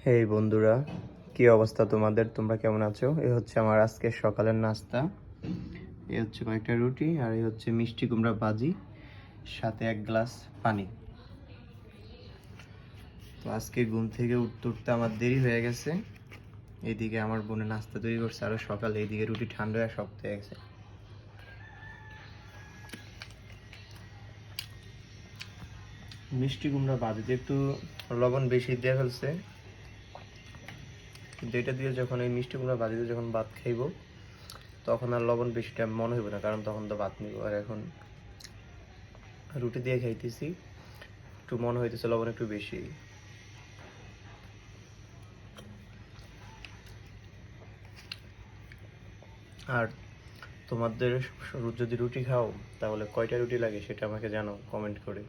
হেই বন্ধুরা, কি অবস্থা তোমাদের? তোমরা কেমন আছো? এই হচ্ছে আমার আজকে সকালের নাস্তা। এই হচ্ছে কয়েকটা রুটি আর এই হচ্ছে মিষ্টি কুমড়া ভাজি, সাথে এক গ্লাস পানি। তো আজকে ঘুম থেকে উঠতে উঠতে আমার দেরি হয়ে গেছে। এইদিকে আমার বোনে নাস্তা তৈরি করছে আরো সকালে, এইদিকে রুটি ঠান্ডা হয়ে শক্ত হয়ে গেছে। মিষ্টি কুমড়া ভাজিতে একটু লবণ বেশি দিয়ে ফেলছে, কিন্তু এটা দিয়ে যখন এই মিষ্টি কুমড়া ভাজিতে যখন ভাত খাইবো তখন আর লবণ বেশিটা মনে হইব না, কারণ তখন তো ভাত নিব। আর এখন রুটি দিয়ে খাইতেছি, একটু মনে হইতেছে লবণ একটু বেশি। আর তোমাদের যদি রুটি খাও তাহলে কয়টা রুটি লাগে সেটা আমাকে জানাও কমেন্ট করে।